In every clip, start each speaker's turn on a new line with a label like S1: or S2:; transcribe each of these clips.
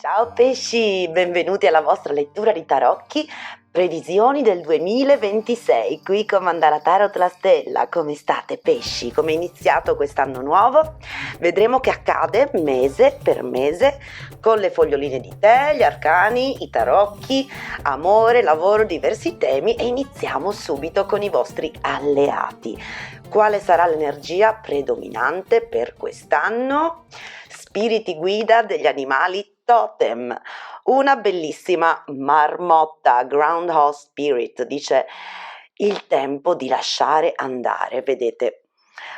S1: Ciao pesci, benvenuti alla vostra lettura di tarocchi, previsioni del 2026, qui con Mandala Tarot La Stella. Come state pesci? Come è iniziato quest'anno nuovo? Vedremo che accade mese per mese con le foglioline di tè, gli arcani, i tarocchi, amore, lavoro, diversi temi e iniziamo subito con i vostri alleati. Quale sarà l'energia predominante per quest'anno? Spiriti guida degli animali totem. Una bellissima marmotta, Groundhog Spirit, dice il tempo di lasciare andare. Vedete,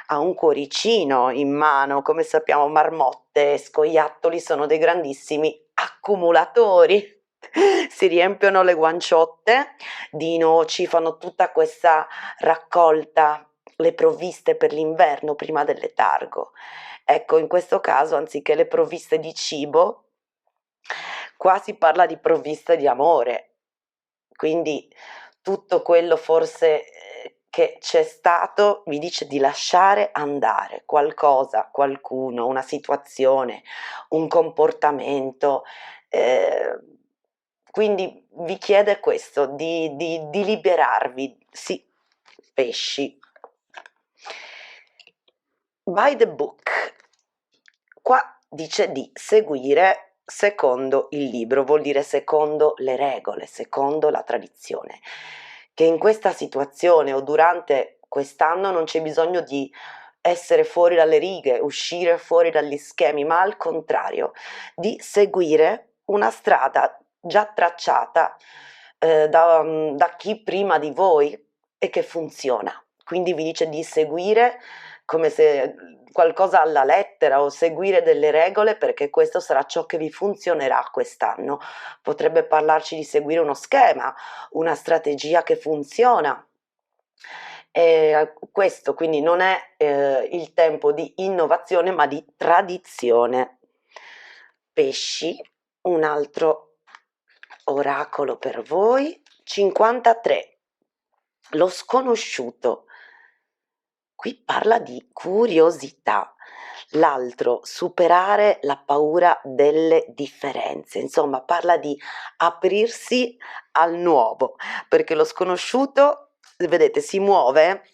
S1: ha un cuoricino in mano, come sappiamo marmotte e scoiattoli sono dei grandissimi accumulatori. Si riempiono le guanciotte di noci, fanno tutta questa raccolta, le provviste per l'inverno prima del letargo. Ecco, in questo caso, anziché le provviste di cibo, qua si parla di provviste di amore. Quindi tutto quello forse che c'è stato vi dice di lasciare andare qualcosa, qualcuno, una situazione, un comportamento. Quindi vi chiede questo, di liberarvi, sì, pesci. By the book, qua dice di seguire secondo il libro, vuol dire secondo le regole, secondo la tradizione, che in questa situazione o durante quest'anno non c'è bisogno di essere fuori dalle righe, uscire fuori dagli schemi, ma al contrario, di seguire una strada già tracciata da chi prima di voi e che funziona. Quindi vi dice di seguire come se qualcosa alla lettera o seguire delle regole, perché questo sarà ciò che vi funzionerà quest'anno. Potrebbe parlarci di seguire uno schema, una strategia che funziona. Questo quindi non è il tempo di innovazione ma di tradizione. Pesci, un altro oracolo per voi, 53, lo sconosciuto. Qui parla di curiosità, l'altro superare la paura delle differenze, insomma parla di aprirsi al nuovo, perché lo sconosciuto, vedete, si muove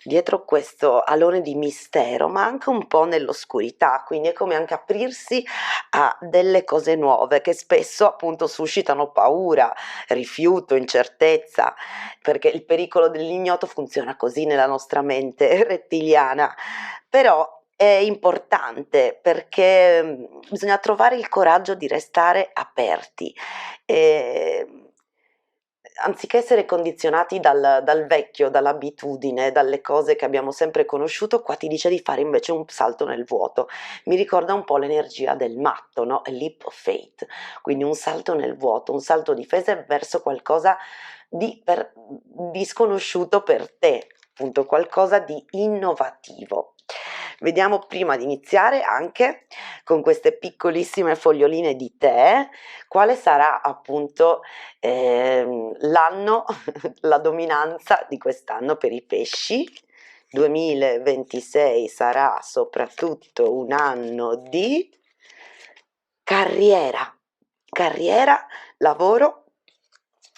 S1: dietro questo alone di mistero, ma anche un po' nell'oscurità, quindi è come anche aprirsi a delle cose nuove che spesso appunto suscitano paura, rifiuto, incertezza, perché il pericolo dell'ignoto funziona così nella nostra mente rettiliana, però è importante perché bisogna trovare il coraggio di restare aperti, anziché essere condizionati dal vecchio, dall'abitudine, dalle cose che abbiamo sempre conosciuto. Qua ti dice di fare invece un salto nel vuoto. Mi ricorda un po' l'energia del matto, no? A leap of faith, quindi un salto nel vuoto, un salto di fede verso qualcosa di sconosciuto per te, appunto qualcosa di innovativo. Vediamo prima di iniziare anche con queste piccolissime foglioline di tè quale sarà appunto l'anno, la dominanza di quest'anno per i pesci. 2026 sarà soprattutto un anno di carriera, lavoro,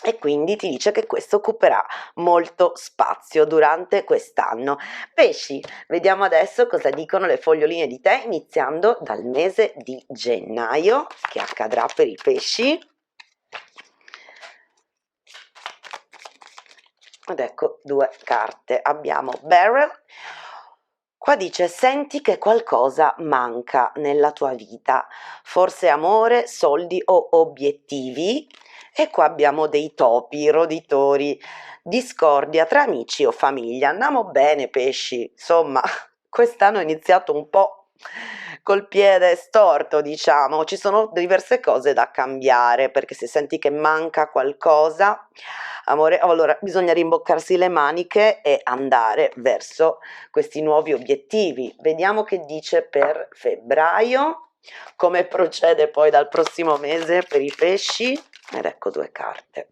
S1: e quindi ti dice che questo occuperà molto spazio durante quest'anno. Pesci, vediamo adesso cosa dicono le foglioline di tè iniziando dal mese di gennaio, che accadrà per i pesci. Ed ecco due carte, abbiamo Beryl. Qua dice senti che qualcosa manca nella tua vita, forse amore, soldi o obiettivi. E qua abbiamo dei topi, roditori, discordia tra amici o famiglia. Andiamo bene pesci, insomma quest'anno è iniziato un po' col piede storto, diciamo, ci sono diverse cose da cambiare, perché se senti che manca qualcosa, amore, allora bisogna rimboccarsi le maniche e andare verso questi nuovi obiettivi. Vediamo che dice per febbraio, come procede poi dal prossimo mese per i pesci. Ed ecco due carte.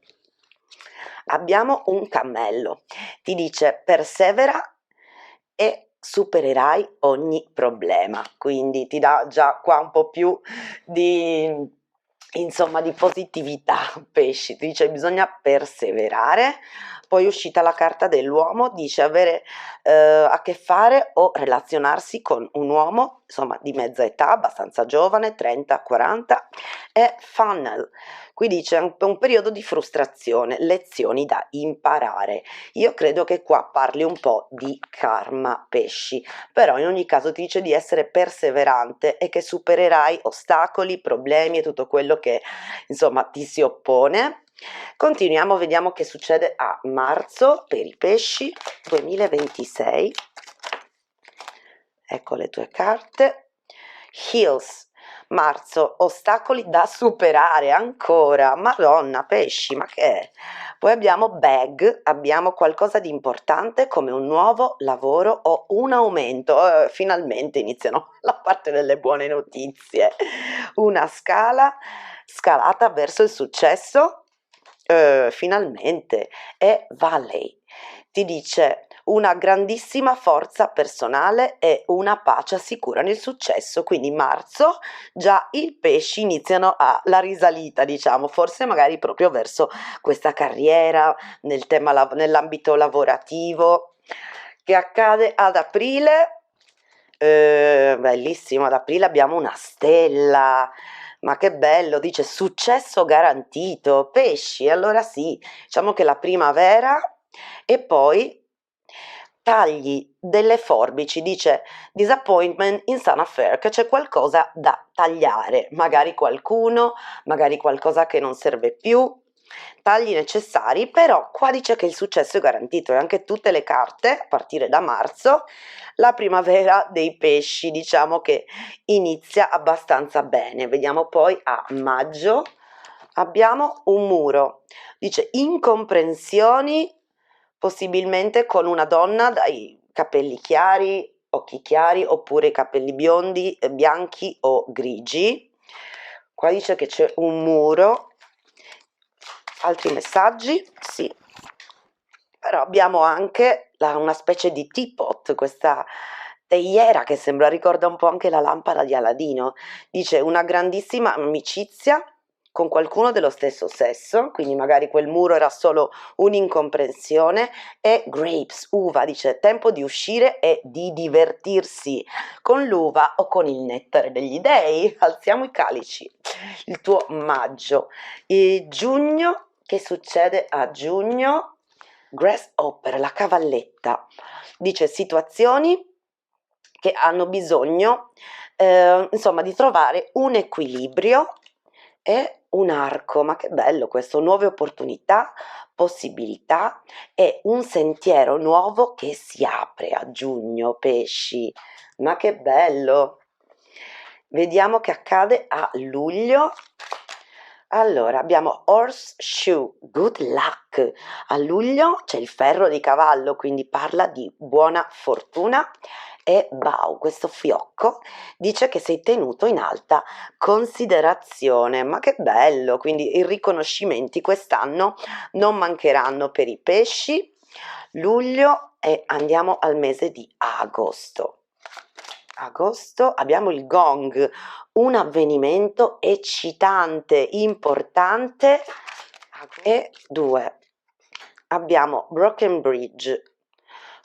S1: Abbiamo un cammello, ti dice persevera e supererai ogni problema, quindi ti dà già qua un po' più di insomma di positività, pesci, ti dice bisogna perseverare. Poi è uscita la carta dell'uomo, dice avere a che fare o relazionarsi con un uomo, insomma di mezza età, abbastanza giovane, 30-40, è funnel. Qui dice un periodo di frustrazione, lezioni da imparare. Io credo che qua parli un po' di karma, pesci, però in ogni caso ti dice di essere perseverante e che supererai ostacoli, problemi e tutto quello che insomma ti si oppone. Continuiamo, vediamo che succede a marzo per i pesci 2026. Ecco le tue carte. Heels, marzo, ostacoli da superare ancora. Madonna, pesci, ma che è? Poi abbiamo bag, abbiamo qualcosa di importante come un nuovo lavoro o un aumento. Finalmente iniziano la parte delle buone notizie. Una scalata verso il successo. Finalmente. E Valley ti dice una grandissima forza personale e una pace assicurano il successo. Quindi marzo già i pesci iniziano la risalita, diciamo, forse magari proprio verso questa carriera nell'ambito lavorativo. Che accade ad aprile? Bellissimo, ad aprile abbiamo una stella. Ma che bello, dice successo garantito, pesci, allora sì, diciamo che la primavera. E poi tagli delle forbici, dice disappointment in some affair, che c'è qualcosa da tagliare, magari qualcuno, magari qualcosa che non serve più, tagli necessari, però qua dice che il successo è garantito e anche tutte le carte a partire da marzo, la primavera dei pesci diciamo che inizia abbastanza bene. Vediamo poi a maggio, abbiamo un muro, dice incomprensioni possibilmente con una donna dai capelli chiari, occhi chiari oppure i capelli biondi, bianchi o grigi. Qua dice che c'è un muro. Altri messaggi? Sì. Però abbiamo anche una specie di teapot, questa teiera che ricorda un po' anche la lampada di Aladino. Dice una grandissima amicizia con qualcuno dello stesso sesso, quindi magari quel muro era solo un'incomprensione. E grapes, uva, dice tempo di uscire e di divertirsi con l'uva o con il nettare degli dei. Alziamo i calici. Il tuo maggio. E giugno, che succede a giugno? Grasshopper, la cavalletta, dice situazioni che hanno bisogno insomma di trovare un equilibrio e un arco. Ma che bello questo, nuove opportunità, possibilità e un sentiero nuovo che si apre a giugno, pesci, ma che bello. Vediamo che accade a luglio. Allora, abbiamo horseshoe, good luck. A luglio c'è il ferro di cavallo, quindi parla di buona fortuna. E bow, questo fiocco, dice che sei tenuto in alta considerazione. Ma che bello, quindi i riconoscimenti quest'anno non mancheranno per i pesci. Luglio e andiamo al mese di agosto. Agosto abbiamo il gong, un avvenimento eccitante, importante. E 2 abbiamo broken bridge.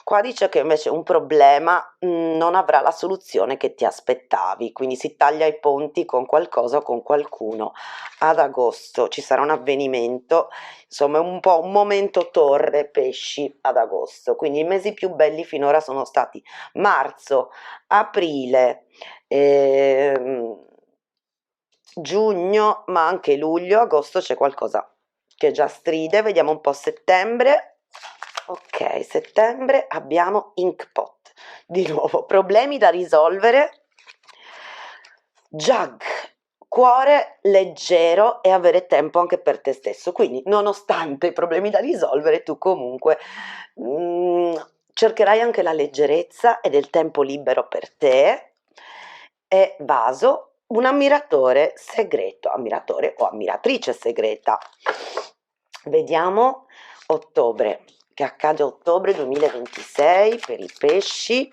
S1: Qua dice che invece un problema non avrà la soluzione che ti aspettavi, quindi si taglia i ponti con qualcosa o con qualcuno. Ad agosto ci sarà un avvenimento, insomma un po' un momento torre pesci ad agosto, quindi i mesi più belli finora sono stati marzo, aprile, giugno, ma anche luglio. Agosto c'è qualcosa che già stride. Vediamo un po' settembre. Ok, settembre abbiamo Inkpot, di nuovo problemi da risolvere. Jug, cuore leggero e avere tempo anche per te stesso, quindi nonostante i problemi da risolvere tu comunque cercherai anche la leggerezza e del tempo libero per te. E vaso, un ammiratore segreto, ammiratore o ammiratrice segreta. Vediamo ottobre, che accade a ottobre 2026 per i pesci.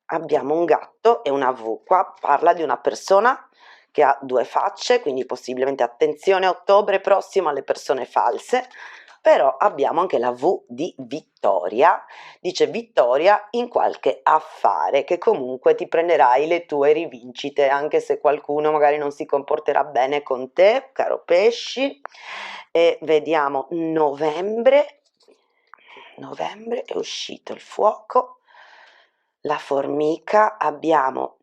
S1: Abbiamo un gatto e una V, qua parla di una persona che ha due facce, quindi possibilmente attenzione a ottobre prossimo alle persone false. Però abbiamo anche la V di vittoria, dice vittoria in qualche affare, che comunque ti prenderai le tue rivincite, anche se qualcuno magari non si comporterà bene con te, caro pesci. E vediamo novembre è uscito il fuoco, la formica, abbiamo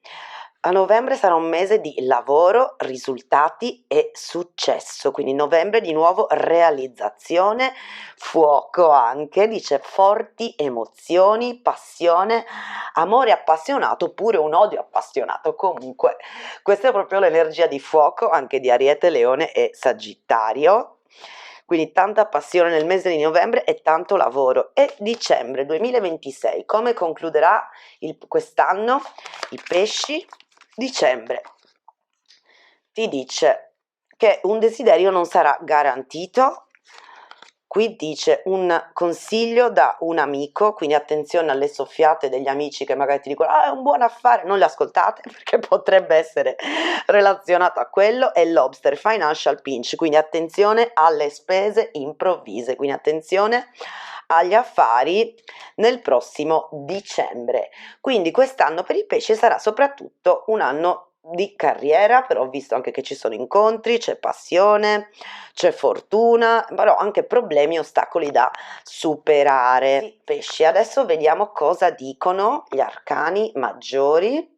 S1: a novembre sarà un mese di lavoro, risultati e successo, quindi novembre di nuovo realizzazione, fuoco anche, dice forti emozioni, passione, amore appassionato oppure un odio appassionato, comunque questa è proprio l'energia di fuoco anche di Ariete, Leone e Sagittario. Quindi tanta passione nel mese di novembre e tanto lavoro. E dicembre 2026, come concluderà quest'anno i pesci? Dicembre ti dice che un desiderio non sarà garantito. Qui dice un consiglio da un amico, quindi attenzione alle soffiate degli amici che magari ti dicono è un buon affare, non le ascoltate perché potrebbe essere relazionato a quello. E Lobster Financial Pinch, quindi attenzione alle spese improvvise, quindi attenzione agli affari nel prossimo dicembre. Quindi quest'anno per i pesci sarà soprattutto un anno di carriera, però ho visto anche che ci sono incontri, c'è passione, c'è fortuna, però anche problemi e ostacoli da superare. Sì, pesci, adesso vediamo cosa dicono gli arcani maggiori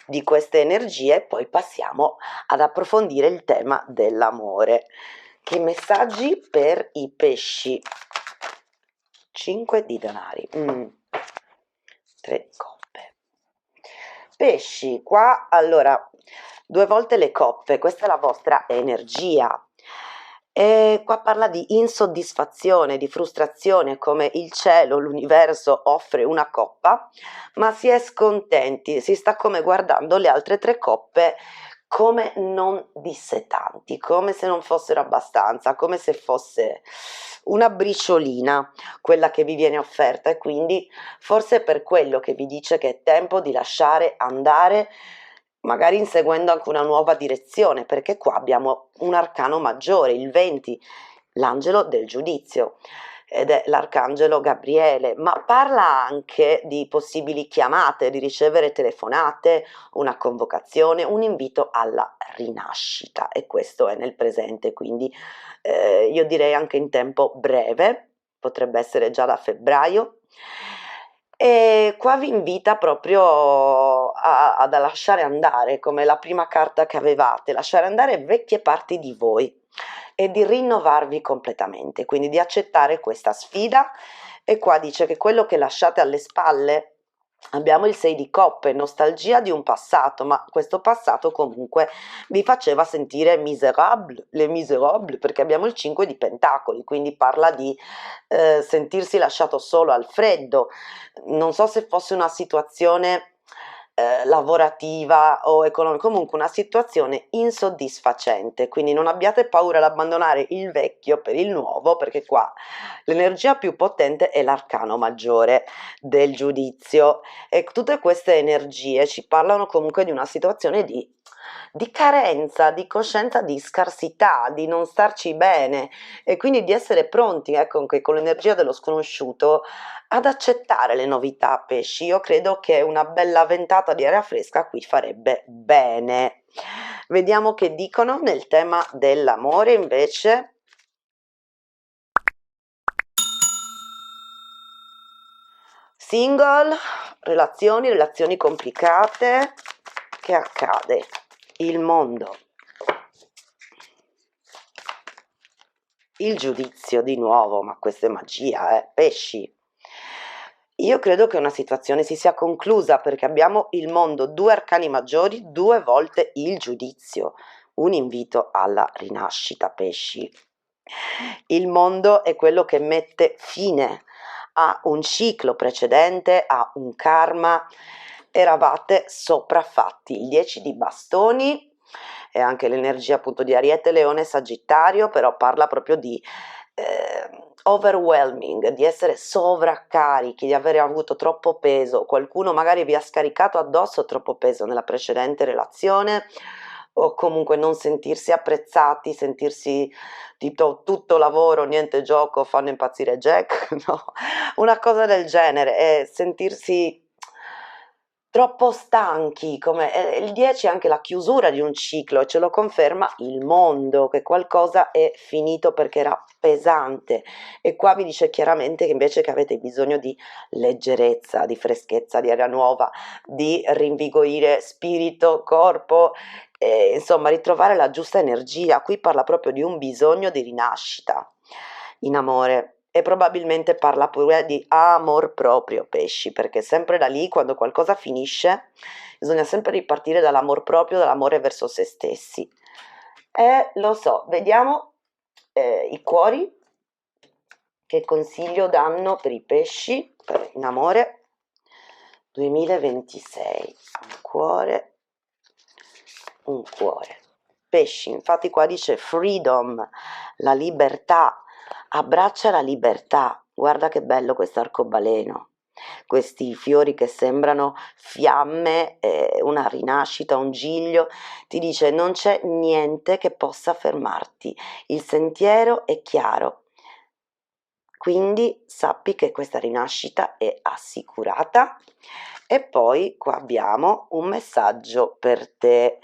S1: di queste energie e poi passiamo ad approfondire il tema dell'amore. Che messaggi per i pesci? 5 di denari, 3 di coppe. Pesci, qua allora 2 volte le coppe, questa è la vostra energia. E qua parla di insoddisfazione, di frustrazione, come il cielo, l'universo offre una coppa, ma si è scontenti, si sta come guardando le altre 3 coppe come non dissetanti, come se non fossero abbastanza, come se fosse una briciolina quella che vi viene offerta, e quindi forse è per quello che vi dice che è tempo di lasciare andare, magari inseguendo anche una nuova direzione, perché qua abbiamo un arcano maggiore, il 20, l'angelo del giudizio, ed è l'arcangelo Gabriele, ma parla anche di possibili chiamate, di ricevere telefonate, una convocazione, un invito alla rinascita, e questo è nel presente, quindi io direi anche in tempo breve, potrebbe essere già da febbraio. E qua vi invita proprio ad lasciare andare, come la prima carta che avevate, lasciare andare vecchie parti di voi e di rinnovarvi completamente, quindi di accettare questa sfida. E qua dice che quello che lasciate alle spalle, abbiamo il 6 di coppe, nostalgia di un passato, ma questo passato comunque vi faceva sentire miserable, perché abbiamo il 5 di pentacoli, quindi parla di sentirsi lasciato solo al freddo. Non so se fosse una situazione lavorativa o economica, comunque una situazione insoddisfacente, quindi non abbiate paura ad abbandonare il vecchio per il nuovo, perché qua l'energia più potente è l'arcano maggiore del giudizio, e tutte queste energie ci parlano comunque di una situazione di carenza, di coscienza, di scarsità, di non starci bene, e quindi di essere pronti, ecco, anche con l'energia dello sconosciuto, ad accettare le novità, pesci. Io credo che una bella ventata di aria fresca qui farebbe bene. Vediamo che dicono nel tema dell'amore invece. Single, relazioni complicate. Che accade? Il mondo, il giudizio di nuovo, ma questa è magia, pesci. Io credo che una situazione si sia conclusa, perché abbiamo il mondo, 2 arcani maggiori, 2 volte il giudizio, un invito alla rinascita, pesci. Il mondo è quello che mette fine a un ciclo precedente, a un karma, eravate sopraffatti. Il 10 di bastoni e anche l'energia appunto di Ariete, Leone, Sagittario, però parla proprio di overwhelming, di essere sovraccarichi, di avere avuto troppo peso, qualcuno magari vi ha scaricato addosso troppo peso nella precedente relazione, o comunque non sentirsi apprezzati, sentirsi tipo tutto lavoro, niente gioco, fanno impazzire Jack, no? Una cosa del genere, è sentirsi troppo stanchi, come il 10 è anche la chiusura di un ciclo e ce lo conferma il mondo, che qualcosa è finito perché era pesante. E qua vi dice chiaramente che invece che avete bisogno di leggerezza, di freschezza, di aria nuova, di rinvigorire spirito, corpo, insomma ritrovare la giusta energia. Qui parla proprio di un bisogno di rinascita in amore. E probabilmente parla pure di amor proprio, pesci, perché sempre da lì, quando qualcosa finisce, bisogna sempre ripartire dall'amor proprio, dall'amore verso se stessi. E lo so, vediamo i cuori, che consiglio danno per i pesci, per in amore, 2026, un cuore. Pesci, infatti qua dice freedom, la libertà, abbraccia la libertà, guarda che bello questo arcobaleno, questi fiori che sembrano fiamme, una rinascita, un giglio, ti dice non c'è niente che possa fermarti, il sentiero è chiaro, quindi sappi che questa rinascita è assicurata. E poi qua abbiamo un messaggio per te,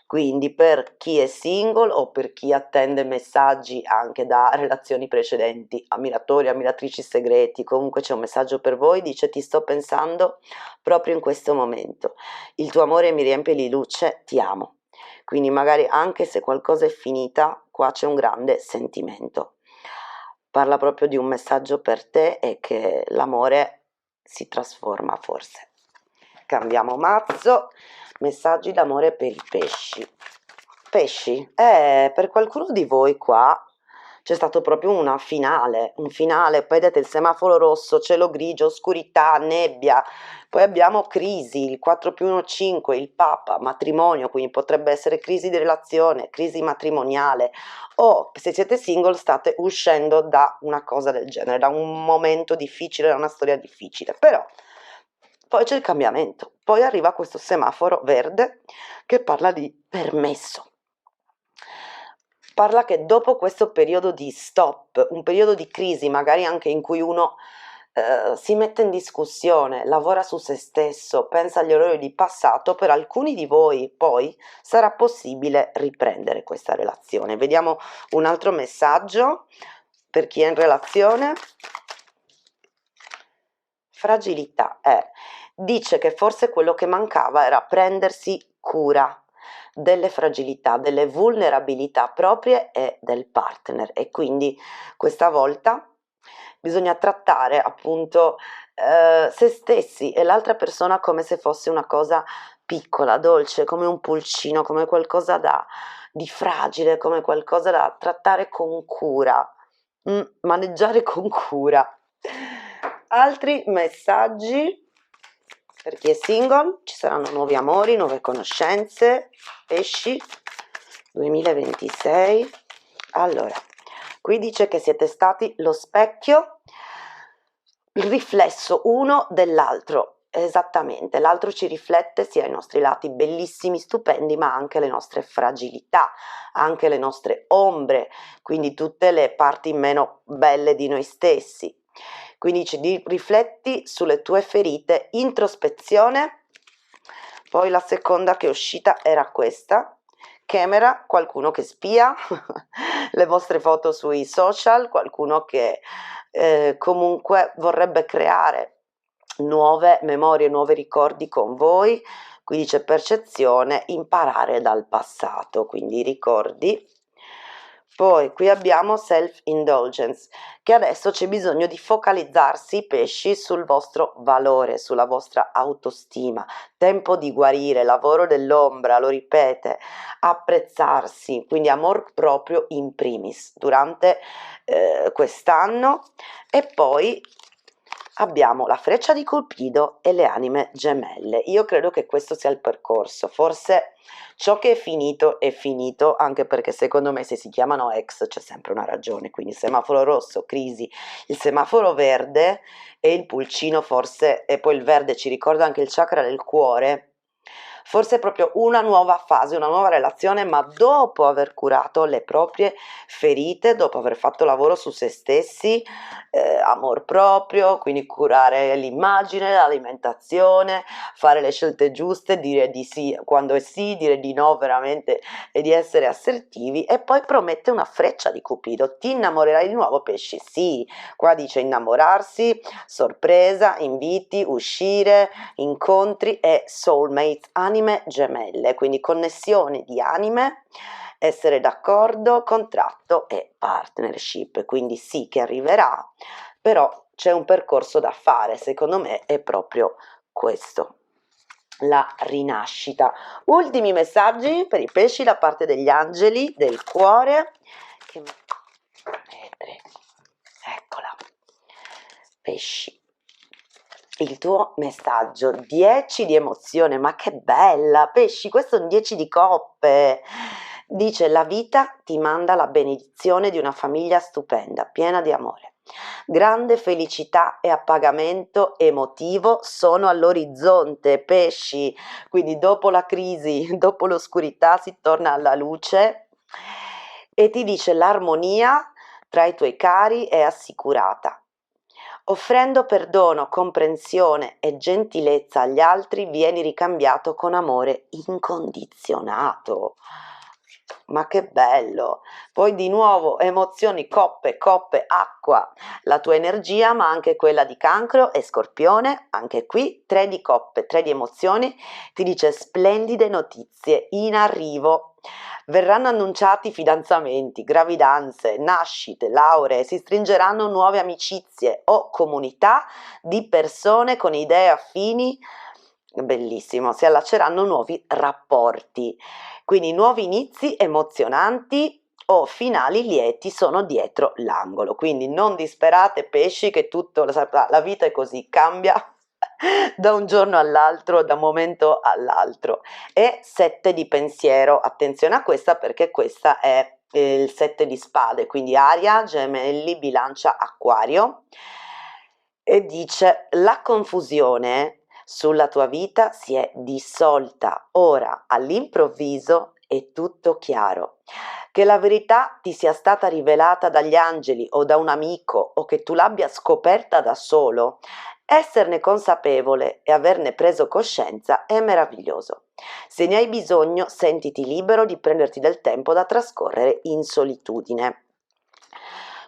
S1: quindi per chi è single o per chi attende messaggi anche da relazioni precedenti, ammiratori, ammiratrici segreti, comunque c'è un messaggio per voi, dice ti sto pensando proprio in questo momento, il tuo amore mi riempie di luce, ti amo. Quindi magari anche se qualcosa è finita, qua c'è un grande sentimento. Parla proprio di un messaggio per te e che l'amore si trasforma forse. Cambiamo mazzo, messaggi d'amore per i pesci. Pesci, per qualcuno di voi qua c'è stato proprio un finale, poi vedete il semaforo rosso, cielo grigio, oscurità, nebbia, poi abbiamo crisi, il 4 più 1 5, il Papa, matrimonio, quindi potrebbe essere crisi di relazione, crisi matrimoniale, o se siete single state uscendo da una cosa del genere, da un momento difficile, da una storia difficile, però poi c'è il cambiamento, poi arriva questo semaforo verde che parla di permesso. Parla che dopo questo periodo di stop, un periodo di crisi, magari anche in cui uno si mette in discussione, lavora su se stesso, pensa agli errori di passato, per alcuni di voi poi sarà possibile riprendere questa relazione. Vediamo un altro messaggio per chi è in relazione. Fragilità, dice che forse quello che mancava era prendersi cura delle fragilità, delle vulnerabilità proprie e del partner, e quindi questa volta bisogna trattare appunto se stessi e l'altra persona come se fosse una cosa piccola, dolce, come un pulcino, come qualcosa di fragile, come qualcosa da trattare con cura, maneggiare con cura. Altri messaggi per chi è single, ci saranno nuovi amori, nuove conoscenze, pesci, 2026. Allora, qui dice che siete stati lo specchio, il riflesso uno dell'altro, esattamente, l'altro ci riflette sia i nostri lati bellissimi, stupendi, ma anche le nostre fragilità, anche le nostre ombre, quindi tutte le parti meno belle di noi stessi. Quindi ci rifletti sulle tue ferite, introspezione. Poi la seconda che è uscita era questa, camera, qualcuno che spia le vostre foto sui social, qualcuno che comunque vorrebbe creare nuove memorie, nuovi ricordi con voi. Qui dice percezione, imparare dal passato, quindi ricordi. Poi qui abbiamo self-indulgence, che adesso c'è bisogno di focalizzarsi, pesci, sul vostro valore, sulla vostra autostima, tempo di guarire, lavoro dell'ombra, lo ripete, apprezzarsi, quindi amor proprio in primis durante quest'anno. E poi abbiamo la freccia di Cupido e le anime gemelle. Io credo che questo sia il percorso, forse ciò che è finito, anche perché secondo me se si chiamano ex c'è sempre una ragione, quindi semaforo rosso, crisi, il semaforo verde e il pulcino forse, e poi il verde ci ricorda anche il chakra del cuore, forse proprio una nuova fase, una nuova relazione, ma dopo aver curato le proprie ferite, dopo aver fatto lavoro su se stessi, amor proprio, quindi curare l'immagine, l'alimentazione, fare le scelte giuste, dire di sì quando è sì, dire di no veramente e di essere assertivi. E poi promette una freccia di Cupido: ti innamorerai di nuovo, pesci? Sì, qua dice innamorarsi, sorpresa, inviti, uscire, incontri e soulmates, anime gemelle, quindi connessioni di anime, essere d'accordo, contratto e partnership. Quindi sì che arriverà, però c'è un percorso da fare, secondo me è proprio questo, la rinascita. Ultimi messaggi per i pesci da parte degli angeli del cuore, che vedremo. Eccola, pesci, il tuo messaggio 10 di emozione, ma che bella, pesci, questo è un 10 di coppe. Dice: la vita ti manda la benedizione di una famiglia stupenda, piena di amore. Grande felicità e appagamento emotivo sono all'orizzonte, pesci, quindi dopo la crisi, dopo l'oscurità si torna alla luce. E ti dice: l'armonia tra i tuoi cari è assicurata. Offrendo perdono, comprensione e gentilezza agli altri, vieni ricambiato con amore incondizionato. Ma che bello! Poi di nuovo emozioni, coppe, coppe, acqua, la tua energia, ma anche quella di Cancro e Scorpione, anche qui 3 di coppe, 3 di emozioni, ti dice splendide notizie in arrivo. Verranno annunciati fidanzamenti, gravidanze, nascite, lauree, si stringeranno nuove amicizie o comunità di persone con idee affini, bellissimo, si allacceranno nuovi rapporti, quindi nuovi inizi emozionanti o finali lieti sono dietro l'angolo. Quindi non disperate, pesci, che tutto, la vita è così, cambia da un giorno all'altro, da un momento all'altro. E 7 di pensiero, attenzione a questa perché questa è il 7 di spade, quindi Aria, Gemelli, Bilancia, Acquario, e dice: la confusione sulla tua vita si è dissolta, ora all'improvviso è tutto chiaro. Che la verità ti sia stata rivelata dagli angeli o da un amico o che tu l'abbia scoperta da solo, esserne consapevole e averne preso coscienza è meraviglioso. Se ne hai bisogno, sentiti libero di prenderti del tempo da trascorrere in solitudine.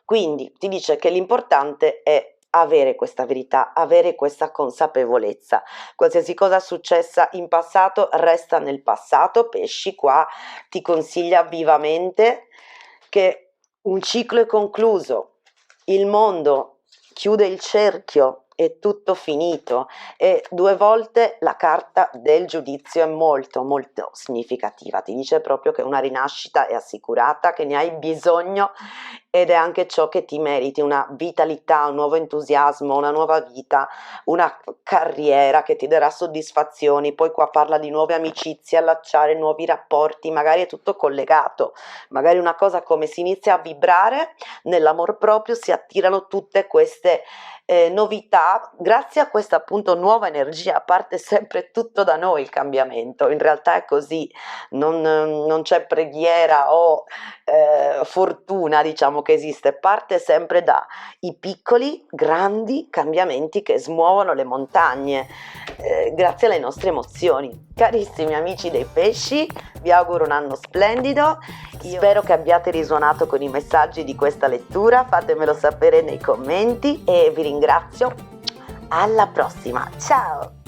S1: Quindi ti dice che l'importante è avere questa verità, avere questa consapevolezza. Qualsiasi cosa è successa in passato resta nel passato. Pesci qua ti consiglia vivamente che un ciclo è concluso, il mondo chiude il cerchio, è tutto finito, e 2 volte la carta del giudizio è molto molto significativa, ti dice proprio che una rinascita è assicurata, che ne hai bisogno ed è anche ciò che ti meriti, una vitalità, un nuovo entusiasmo, una nuova vita, una carriera che ti darà soddisfazioni. Poi qua parla di nuove amicizie, allacciare nuovi rapporti, magari è tutto collegato, magari una cosa come si inizia a vibrare nell'amor proprio, si attirano tutte queste novità grazie a questa appunto nuova energia. Parte sempre tutto da noi il cambiamento, in realtà è così, non c'è preghiera o fortuna, diciamo, che esiste, parte sempre dai piccoli grandi cambiamenti che smuovono le montagne grazie alle nostre emozioni. Carissimi amici dei pesci, vi auguro un anno splendido. Spero che abbiate risuonato con i messaggi di questa lettura, fatemelo sapere nei commenti e vi ringrazio. Alla prossima, ciao!